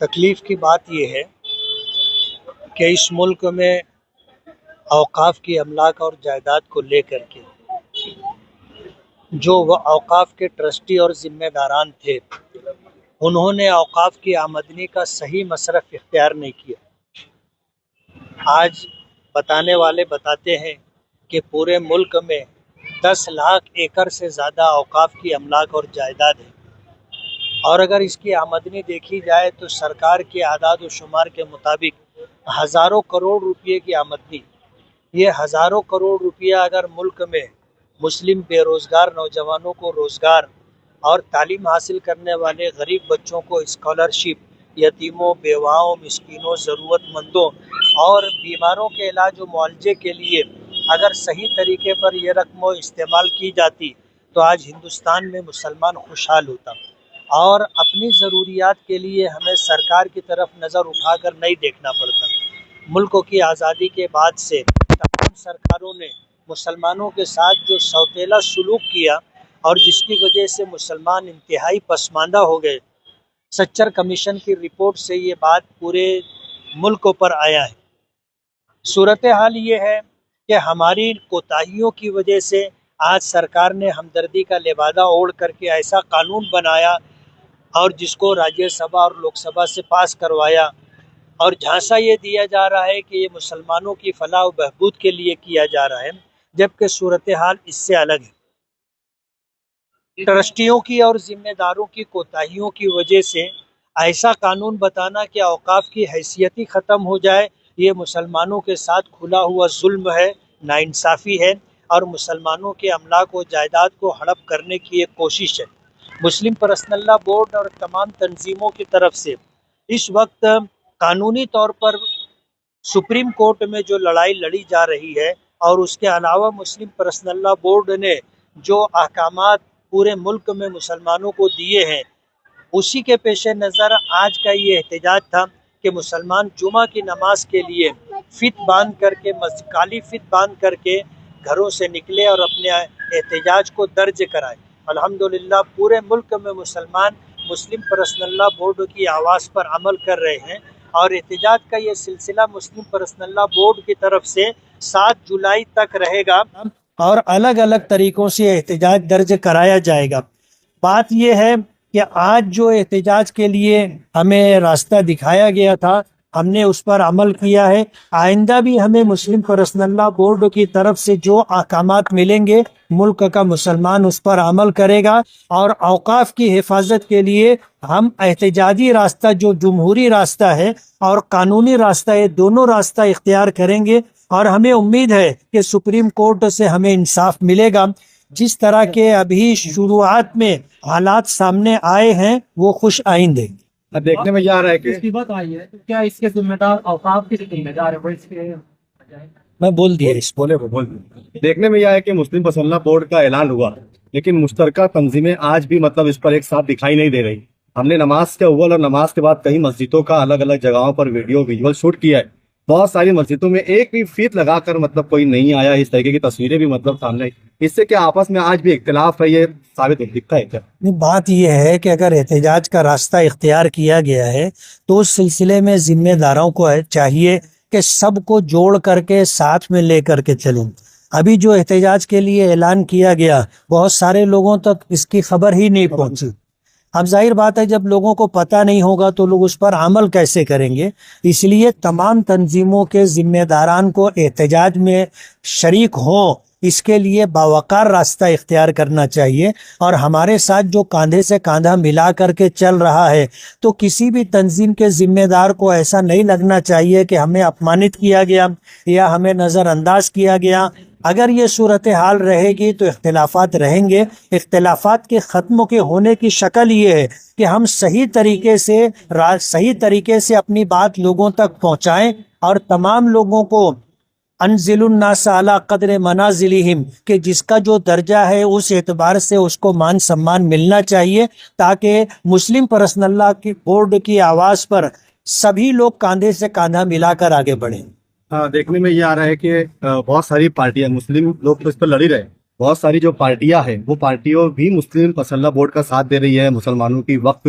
تکلیف کی بات یہ ہے کہ اس ملک میں اوقاف کی املاک اور جائیداد کو لے کر کے جو وہ اوقاف کے ٹرسٹی اور ذمہ داران تھے، انہوں نے اوقاف کی آمدنی کا صحیح مصرف اختیار نہیں کیا۔ آج بتانے والے بتاتے ہیں کہ پورے ملک میں 10 لاکھ ایکڑ سے زیادہ اوقاف کی املاک اور جائیداد ہے، اور اگر اس کی آمدنی دیکھی جائے تو سرکار کے اعداد و شمار کے مطابق ہزاروں کروڑ روپے کی آمدنی۔ یہ ہزاروں کروڑ روپیہ اگر ملک میں مسلم بے روزگار نوجوانوں کو روزگار اور تعلیم حاصل کرنے والے غریب بچوں کو اسکالرشپ، یتیموں، بیواؤں، مسکینوں، ضرورت مندوں اور بیماروں کے علاج و معالجے کے لیے اگر صحیح طریقے پر یہ رقم استعمال کی جاتی تو آج ہندوستان میں مسلمان خوشحال ہوتا، اور اپنی ضروریات کے لیے ہمیں سرکار کی طرف نظر اٹھا کر نہیں دیکھنا پڑتا۔ ملک کی آزادی کے بعد سے تمام سرکاروں نے مسلمانوں کے ساتھ جو سوتیلا سلوک کیا اور جس کی وجہ سے مسلمان انتہائی پسماندہ ہو گئے، سچر کمیشن کی رپورٹ سے یہ بات پورے ملک پر آیا ہے۔ صورتحال یہ ہے کہ ہماری کوتاہیوں کی وجہ سے آج سرکار نے ہمدردی کا لبادہ اوڑھ کر کے ایسا قانون بنایا اور جس کو راجیہ سبھا اور لوک سبھا سے پاس کروایا، اور جھانسا یہ دیا جا رہا ہے کہ یہ مسلمانوں کی فلاح و بہبود کے لیے کیا جا رہا ہے، جبکہ صورتحال اس سے الگ ہے۔ ٹرسٹیوں کی اور ذمہ داروں کی کوتاہیوں کی وجہ سے ایسا قانون بتانا کہ اوقاف کی حیثیت ہی ختم ہو جائے، یہ مسلمانوں کے ساتھ کھلا ہوا ظلم ہے، ناانصافی ہے، اور مسلمانوں کے املاک و جائیداد کو ہڑپ کرنے کی ایک کوشش ہے۔ مسلم پرسنل لا بورڈ اور تمام تنظیموں کی طرف سے اس وقت قانونی طور پر سپریم کورٹ میں جو لڑائی لڑی جا رہی ہے، اور اس کے علاوہ مسلم پرسنل لا بورڈ نے جو احکامات پورے ملک میں مسلمانوں کو دیے ہیں، اسی کے پیش نظر آج کا یہ احتجاج تھا کہ مسلمان جمعہ کی نماز کے لیے فت باندھ کر کے کالی فت باندھ کر کے گھروں سے نکلے اور اپنے احتجاج کو درج کرائے۔ الحمدللہ پورے ملک میں مسلمان مسلم پرسنل لا بورڈ کی آواز پر عمل کر رہے ہیں، اور احتجاج کا یہ سلسلہ مسلم پرسنل لا بورڈ کی طرف سے 7 جولائی تک رہے گا، اور الگ الگ طریقوں سے احتجاج درج کرایا جائے گا۔ بات یہ ہے کہ آج جو احتجاج کے لیے ہمیں راستہ دکھایا گیا تھا، ہم نے اس پر عمل کیا ہے۔ آئندہ بھی ہمیں مسلم پرسنل لا بورڈ کی طرف سے جو احکامات ملیں گے، ملک کا مسلمان اس پر عمل کرے گا، اور اوقاف کی حفاظت کے لیے ہم احتجاجی راستہ جو جمہوری راستہ ہے اور قانونی راستہ ہے، دونوں راستہ اختیار کریں گے، اور ہمیں امید ہے کہ سپریم کورٹ سے ہمیں انصاف ملے گا۔ جس طرح کے ابھی شروعات میں حالات سامنے آئے ہیں وہ خوش آئند ہیں۔ دیکھنے میں یہ آ رہا ہے کہ مصیبت آئی ہے تو کیا اس کے ذمہ دار اوقاف کے ذمہ دار ہے؟ وہ اس کے میں بول دیا اس بولے دیکھنے میں یہ ہے کہ مسلم پسند لا بورڈ کا اعلان ہوا، لیکن مشترکہ تنظیمیں آج بھی اس پر ایک ساتھ دکھائی نہیں دے رہی۔ ہم نے نماز کے اول اور نماز کے بعد کئی مسجدوں کا الگ الگ جگہوں پر ویژول شوٹ کیا ہے۔ بہت ساری مسجدوں میں ایک بھی فیت لگا کر کوئی نہیں آیا، اس طریقے کی تصویریں بھی سامنے آئی۔ اس سے کیا آپس میں آج بھی اختلاف ہے، یہ ثابت دکھتا ہے کیا؟ بات یہ ہے کہ اگر احتجاج کا راستہ اختیار کیا گیا ہے تو اس سلسلے میں ذمہ داروں کو چاہیے کہ سب کو جوڑ کر کے ساتھ میں لے کر کے چلیں۔ ابھی جو احتجاج کے لیے اعلان کیا گیا، بہت سارے لوگوں تک اس کی خبر ہی نہیں پہنچی۔ اب ظاہر بات ہے جب لوگوں کو پتہ نہیں ہوگا تو لوگ اس پر عمل کیسے کریں گے؟ اس لیے تمام تنظیموں کے ذمہ داران کو احتجاج میں شریک ہوں، اس کے لیے باوقار راستہ اختیار کرنا چاہیے، اور ہمارے ساتھ جو کاندھے سے کاندھا ملا کر کے چل رہا ہے تو کسی بھی تنظیم کے ذمہ دار کو ایسا نہیں لگنا چاہیے کہ ہمیں اپمانت کیا گیا یا ہمیں نظر انداز کیا گیا۔ اگر یہ صورتحال رہے گی تو اختلافات رہیں گے۔ اختلافات کے ختم کے ہونے کی شکل یہ ہے کہ ہم صحیح طریقے سے اپنی بات لوگوں تک پہنچائیں، اور تمام لوگوں کو انزل الناس علی قدر منازلہم، کہ جس کا جو درجہ ہے اس اعتبار سے اس کو مان سمان ملنا چاہیے، تاکہ مسلم پرسنل لا کی بورڈ کی آواز پر سبھی لوگ کاندھے سے کاندھا ملا کر آگے بڑھیں۔ دیکھنے میں یہ آ رہا ہے کہ بہت ساری پارٹیاں، مسلم لوگ تو اس پر لڑ ہی رہے، بہت ساری جو پارٹیاں ہیں وہ پارٹیوں بھی مسلم پسند لا بورڈ کا ساتھ دے رہی ہے، مسلمانوں کی وقت